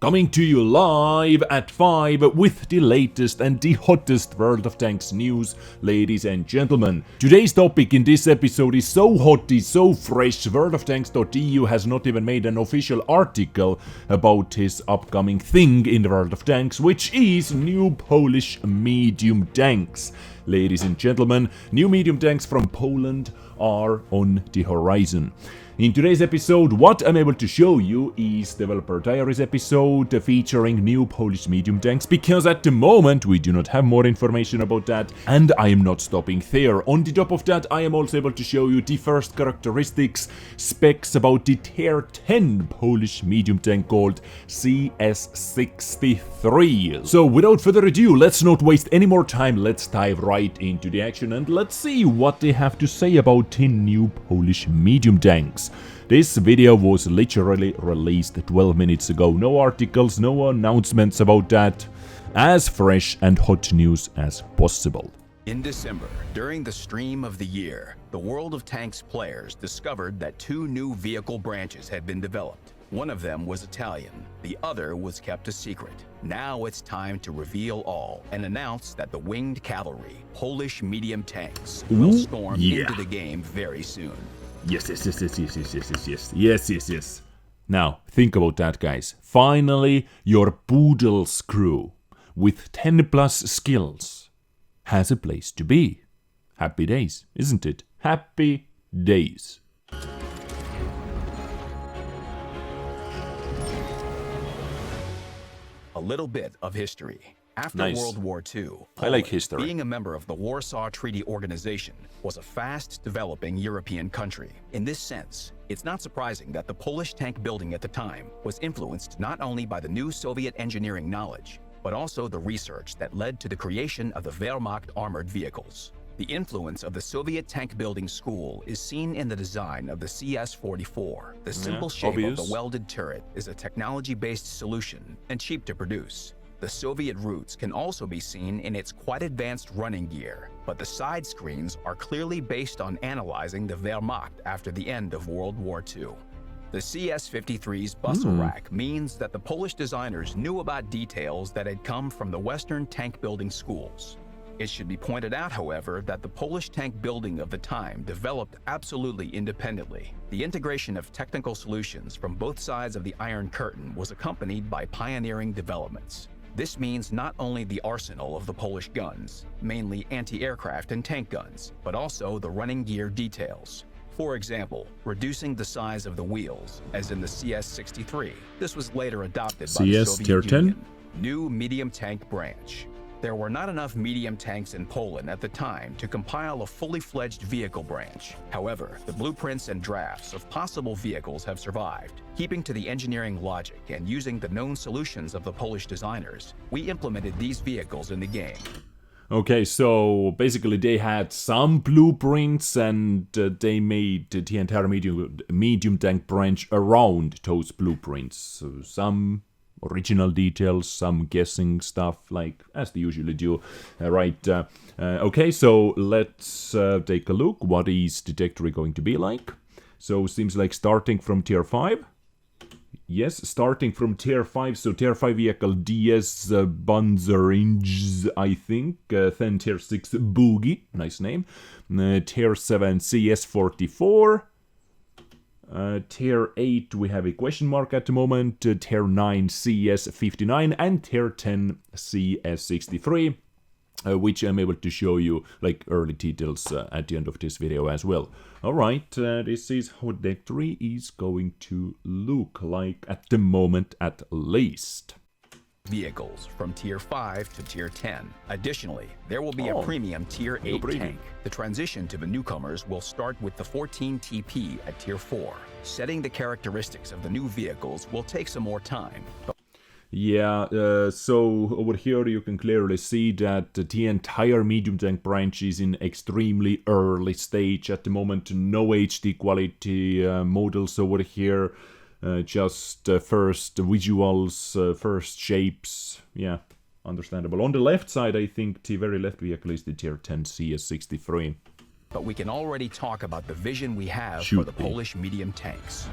Coming to you live at 5 with the latest and the hottest World of Tanks news, ladies and gentlemen. Today's topic in this episode is so hot, is so fresh, worldoftanks.eu has not even made an official article about his upcoming thing in the World of Tanks, which is new Polish medium tanks. Ladies and gentlemen, new medium tanks from Poland are on the horizon. In today's episode, what I'm able to show you is Developer Diaries episode featuring new Polish medium tanks, because at the moment we do not have more information about that, and I am not stopping there. On the top of that, I am also able to show you the first characteristics, specs about the tier 10 Polish medium tank called CS63. So without further ado, let's not waste any more time, let's dive right into the action and let's see what they have to say about 10 new Polish medium tanks. This video was literally released 12 minutes ago. No articles, no announcements about that. As fresh and hot news as possible. In December, during the stream of the year, the World of Tanks players discovered that two new vehicle branches had been developed. One of them was Italian, the other was kept a secret. Now it's time to reveal all and announce that the winged cavalry, Polish medium tanks, will storm into the game very soon. Yes. Now, think about that, guys. Finally, your Boodle's crew, with 10 plus skills, has a place to be. Happy days, isn't it? Happy days. A little bit of history. After World War II, Poland, I like history. Being a member of the Warsaw Treaty Organization, was a fast-developing European country. In this sense, it's not surprising that the Polish tank building at the time was influenced not only by the new Soviet engineering knowledge, but also the research that led to the creation of the Wehrmacht armored vehicles. The influence of the Soviet tank building school is seen in the design of the CS-44. The simple shape of the welded turret is a technology-based solution and cheap to produce. The Soviet roots can also be seen in its quite advanced running gear, but the side screens are clearly based on analyzing the Wehrmacht after the end of World War II. The CS-53's bustle rack means that the Polish designers knew about details that had come from the Western tank building schools. It should be pointed out, however, that the Polish tank building of the time developed absolutely independently. The integration of technical solutions from both sides of the Iron Curtain was accompanied by pioneering developments. This means not only the arsenal of the Polish guns, mainly anti-aircraft and tank guns, but also the running gear details. For example, reducing the size of the wheels, as in the CS-63. This was later adopted by the Soviet Union. New medium tank branch. There were not enough medium tanks in Poland at the time to compile a fully fledged vehicle branch. However, the blueprints and drafts of possible vehicles have survived. Keeping to the engineering logic and using the known solutions of the Polish designers, we implemented these vehicles in the game. Okay, so basically they had some blueprints and they made the entire medium tank branch around those blueprints. So some original details, some guessing stuff, like as they usually do. Okay, so let's take a look. What is the trajectory going to be like? So seems like starting from tier 5. Yes, starting from tier 5, so tier 5 vehicle DS Banzerinj, I think. Then tier 6 Boogie, nice name. Tier 7 CS44. Tier 8 we have a question mark at the moment, tier 9 CS59 and tier 10 CS63, which I'm able to show you like early details at the end of this video as well. Alright, this is how the tree is going to look like at the moment at least. Vehicles from tier 5 to tier 10. Additionally, there will be a premium tier 8 tank. The transition to the newcomers will start with the 14 TP at tier 4. Setting the characteristics of the new vehicles will take some more time. So over here you can clearly see that the entire medium tank branch is in extremely early stage at the moment. No HD quality models over here. Just first visuals, first shapes, understandable. On the left side, I think the very left vehicle is the tier 10 CS63. But we can already talk about the vision we have for the Polish medium tanks.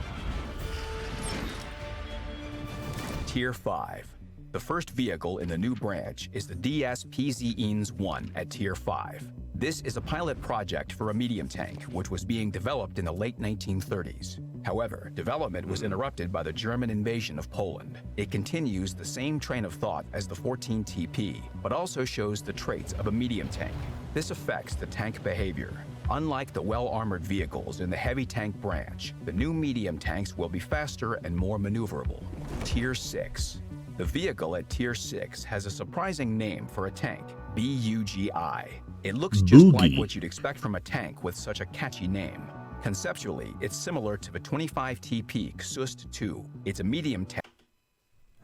Tier 5. The first vehicle in the new branch is the DS-PZ-1 at Tier 5. This is a pilot project for a medium tank, which was being developed in the late 1930s. However, development was interrupted by the German invasion of Poland. It continues the same train of thought as the 14TP, but also shows the traits of a medium tank. This affects the tank behavior. Unlike the well-armored vehicles in the heavy tank branch, the new medium tanks will be faster and more maneuverable. Tier 6. The vehicle at Tier 6 has a surprising name for a tank, BUGI. It looks just like what you'd expect from a tank with such a catchy name. Conceptually, it's similar to the 25TP Xust 2. It's a medium tank.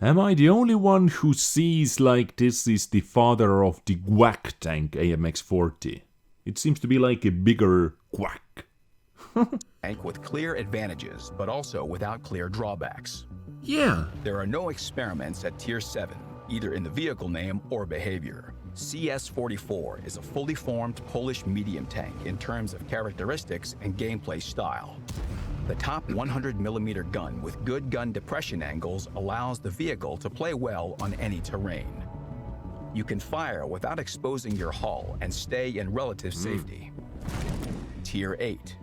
Am I the only one who sees like this is the father of the Quack tank AMX-40? It seems to be like a bigger Quack. Tank with clear advantages, but also without clear drawbacks. Yeah. There are no experiments at Tier 7, either in the vehicle name or behavior. CS-44 is a fully formed Polish medium tank in terms of characteristics and gameplay style. The top 100mm gun with good gun depression angles allows the vehicle to play well on any terrain. You can fire without exposing your hull and stay in relative safety. Tier 8.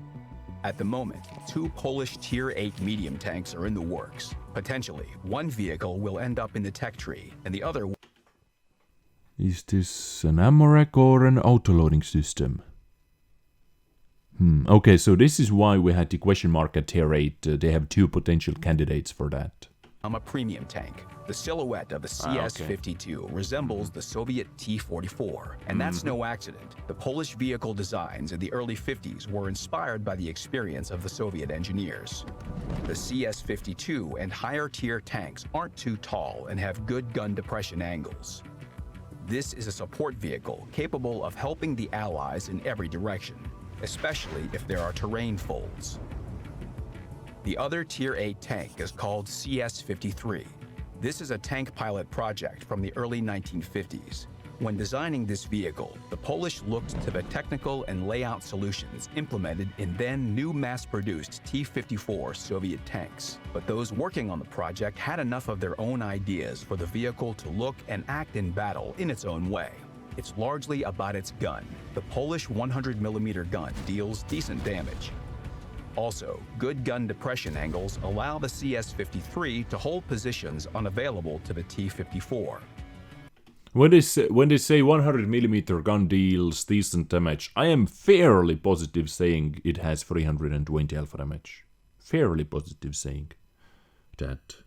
At the moment, 2 Polish Tier 8 medium tanks are in the works. Potentially, one vehicle will end up in the tech tree, and the other... Is this an AMOREC or an autoloading system? Okay, so this is why we had the question mark at Tier 8. They have 2 potential candidates for that. A premium tank. The silhouette of the CS-52 resembles the Soviet T-44, and that's no accident. The Polish vehicle designs in the early 50s were inspired by the experience of the Soviet engineers. The CS-52 and higher tier tanks aren't too tall and have good gun depression angles. This is a support vehicle capable of helping the Allies in every direction, especially if there are terrain folds. The other Tier 8 tank is called CS-53. This is a tank pilot project from the early 1950s. When designing this vehicle, the Polish looked to the technical and layout solutions implemented in then new mass-produced T-54 Soviet tanks. But those working on the project had enough of their own ideas for the vehicle to look and act in battle in its own way. It's largely about its gun. The Polish 100mm gun deals decent damage. Also, good gun depression angles allow the CS-53 to hold positions unavailable to the T-54. When they say 100mm gun deals decent damage, I am fairly positive saying it has 320 alpha damage. Fairly positive saying that.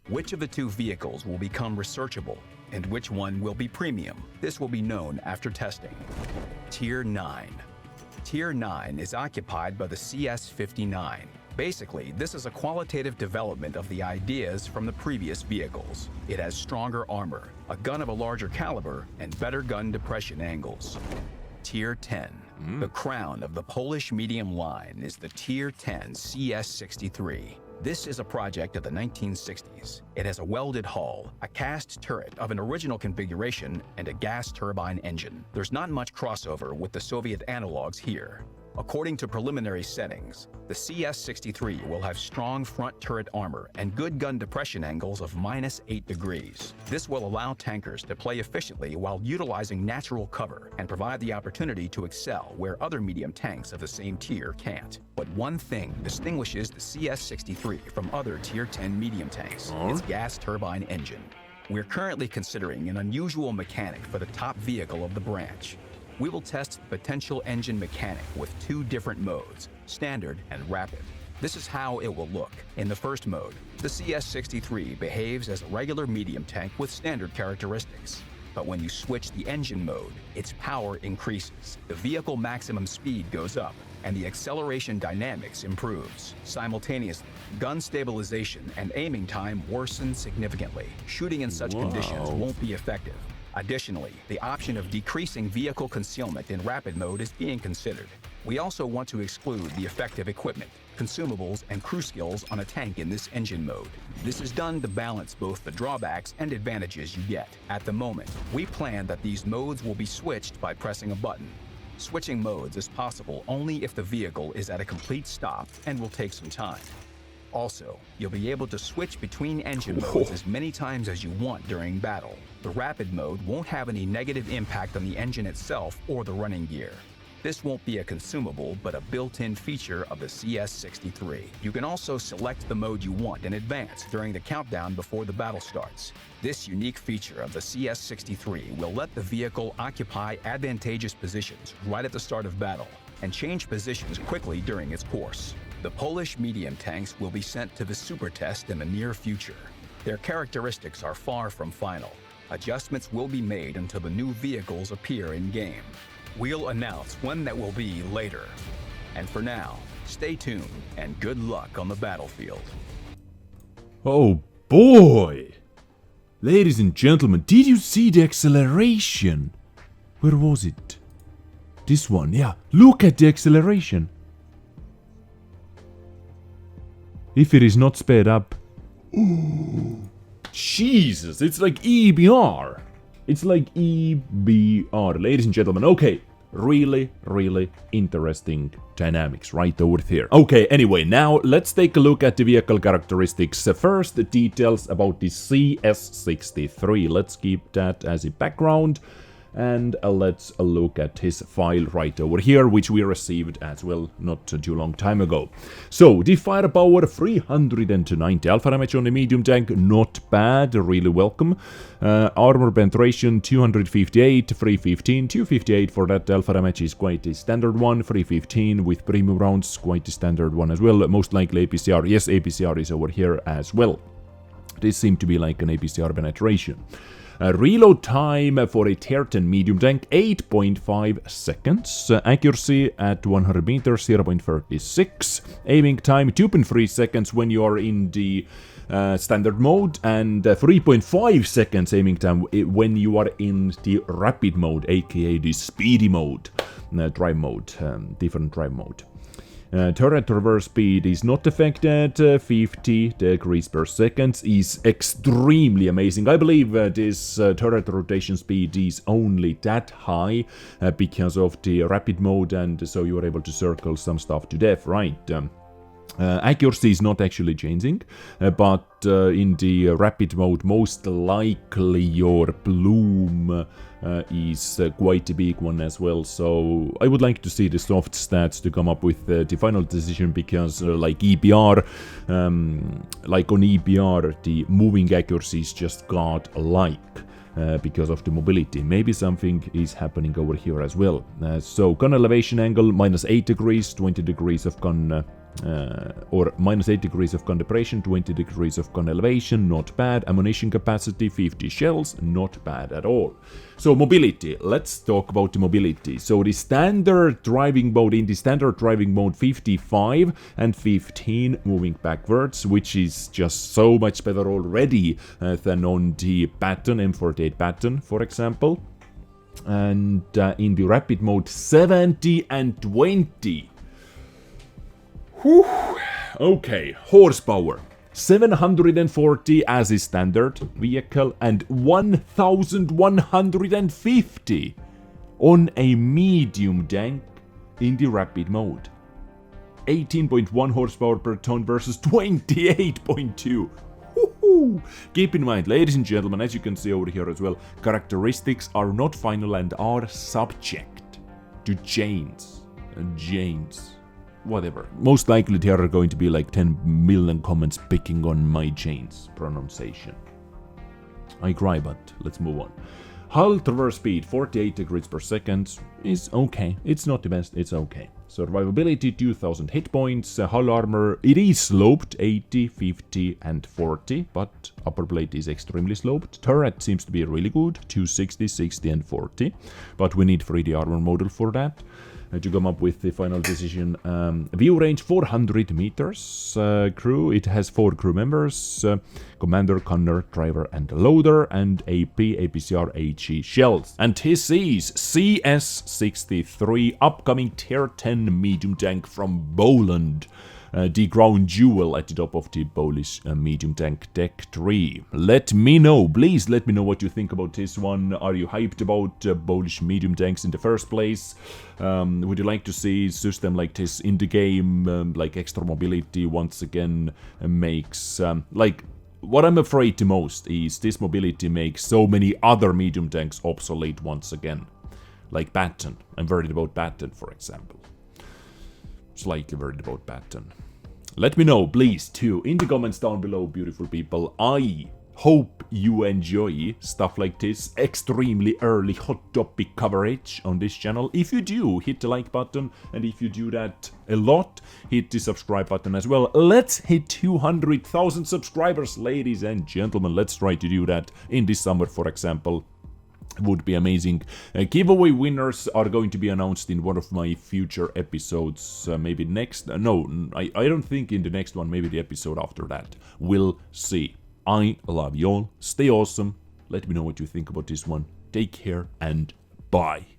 Which of the 2 vehicles will become researchable, and which one will be premium? This will be known after testing. Tier 9. Tier 9 is occupied by the CS-59. Basically, this is a qualitative development of the ideas from the previous vehicles. It has stronger armor, a gun of a larger caliber, and better gun depression angles. Tier 10. The crown of the Polish medium line is the Tier 10 CS-63. This is a project of the 1960s. It has a welded hull, a cast turret of an original configuration, and a gas turbine engine. There's not much crossover with the Soviet analogs here. According to preliminary settings, the CS-63 will have strong front turret armor and good gun depression angles of -8 degrees. This will allow tankers to play efficiently while utilizing natural cover and provide the opportunity to excel where other medium tanks of the same tier can't. But one thing distinguishes the CS-63 from other Tier 10 medium tanks: its gas turbine engine. We're currently considering an unusual mechanic for the top vehicle of the branch. We will test the potential engine mechanic with 2 different modes, standard and rapid. This is how it will look. In the first mode, the CS-63 behaves as a regular medium tank with standard characteristics. But when you switch the engine mode, its power increases, the vehicle maximum speed goes up, and the acceleration dynamics improves. Simultaneously, gun stabilization and aiming time worsen significantly. Shooting in such conditions won't be effective. Additionally, the option of decreasing vehicle concealment in rapid mode is being considered. We also want to exclude the effective equipment, consumables, and crew skills on a tank in this engine mode. This is done to balance both the drawbacks and advantages you get. At the moment, we plan that these modes will be switched by pressing a button. Switching modes is possible only if the vehicle is at a complete stop and will take some time. Also, you'll be able to switch between engine modes as many times as you want during battle. The rapid mode won't have any negative impact on the engine itself or the running gear. This won't be a consumable, but a built-in feature of the CS63. You can also select the mode you want in advance during the countdown before the battle starts. This unique feature of the CS63 will let the vehicle occupy advantageous positions right at the start of battle and change positions quickly during its course. The Polish medium tanks will be sent to the super test in the near future. Their characteristics are far from final. Adjustments will be made until the new vehicles appear in-game. We'll announce when that will be later. And for now, stay tuned and good luck on the battlefield. Oh boy! Ladies and gentlemen, did you see the acceleration? Where was it? This one, yeah. Look at the acceleration. If it is not sped up. Ooh, Jesus, it's like EBR. It's like EBR, ladies and gentlemen. Okay, really interesting dynamics right over here. Okay, anyway, now let's take a look at the vehicle characteristics. First, the details about the CS63. Let's keep that as a background. And let's look at his file right over here, which we received as well not too long time ago. So, the firepower 390 alpha damage on the medium tank, not bad, really welcome. Armor penetration 258, 315, 258 for that alpha damage is quite a standard one, 315 with premium rounds, quite a standard one as well. Most likely APCR, yes, APCR is over here as well. This seemed to be like an APCR penetration. Reload time for a tier 10 medium tank, 8.5 seconds. Accuracy at 100 meters, 0.36. Aiming time, 2.3 seconds when you are in the standard mode, and 3.5 seconds aiming time when you are in the rapid mode, aka the speedy mode, drive mode, different drive mode. Turret reverse speed is not affected, 50 degrees per second is extremely amazing. I believe this turret rotation speed is only that high because of the rapid mode, and so you are able to circle some stuff to death, right? Accuracy is not actually changing, but in the rapid mode, most likely your bloom is quite a big one as well. So I would like to see the soft stats to come up with the final decision, because like EBR, like on EBR, the moving accuracy is just godlike. Because of the mobility. Maybe something is happening over here as well. So gun elevation angle, -8 degrees, 20 degrees of gun, or -8 degrees of gun depression, 20 degrees of gun elevation, not bad. Ammunition capacity, 50 shells, not bad at all. So mobility, let's talk about the mobility. So the standard driving mode, in the standard driving mode 55 and 15 moving backwards, which is just so much better already than on the Baton, M48 Baton, for example. And in the rapid mode 70 and 20. Whew. Okay, horsepower. 740 as a standard vehicle and 1150 on a medium tank in the rapid mode. 18.1 horsepower per ton versus 28.2. Keep in mind, ladies and gentlemen, as you can see over here as well, characteristics are not final and are subject to change. Whatever. Most likely there are going to be like 10 million comments picking on my chains pronunciation. I cry, but let's move on. Hull traverse speed 48 degrees per second is okay. It's not the best, it's okay. Survivability 2000 hit points. Hull armor, it is sloped 80, 50 and 40, but upper plate is extremely sloped. Turret seems to be really good, 260, 60 and 40, but we need 3D armor model for that. To come up with the final decision. View range 400 meters. Crew, it has 4 crew members. Commander, gunner, driver and loader. And AP, APCR, HE shells. And this is CS63, upcoming tier 10 medium tank from Poland. the crown jewel at the top of the Polish medium tank tech tree. Let me know, please let me know what you think about this one. Are you hyped about Polish medium tanks in the first place? Would you like to see a system like this in the game? Like extra mobility once again makes... what I'm afraid the most is this mobility makes so many other medium tanks obsolete once again. Like Baton. I'm worried about Baton, for example. Slightly worried about Baton. Let me know, please, too, in the comments down below, beautiful people. I hope you enjoy stuff like this, extremely early hot topic coverage on this channel. If you do, hit the like button, and if you do that a lot, hit the subscribe button as well. Let's hit 200,000 subscribers, ladies and gentlemen. Let's try to do that in this summer, for example. Would be amazing. Giveaway winners are going to be announced in one of my future episodes. Maybe next. No, I don't think in the next one. Maybe the episode after that. We'll see. I love you all. Stay awesome. Let me know what you think about this one. Take care and bye.